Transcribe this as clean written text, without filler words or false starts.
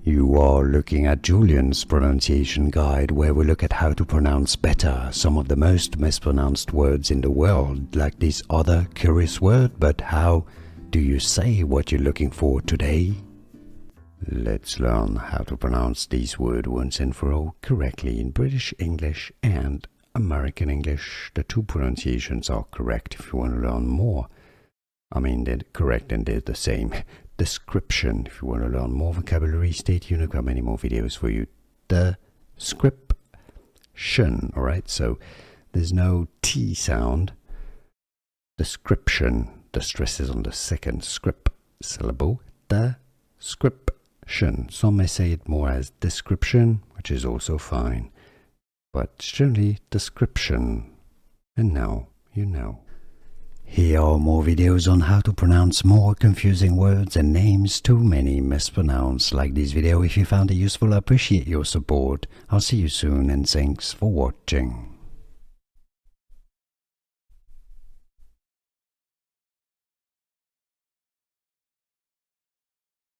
You are looking at Julian's pronunciation guide, where we look at how to pronounce better some of the most mispronounced words in the world, like this other curious word. But how do you say what you're looking for today? Let's learn how to pronounce this word once and for all correctly in British English and American English. The two pronunciations are correct if you want to learn more. I mean, they're correct and they're the same. Description, if you want to learn more vocabulary, stay tuned. I've got many more videos for you. Description, alright? So there's no T sound. Description, the stress is on the second script syllable. Description. Some may say it more as description, which is also fine. But generally, description. And now you know. Here are more videos on how to pronounce more confusing words and names too many mispronounced. Like this video if you found it useful. I appreciate your support. I'll see you soon and thanks for watching.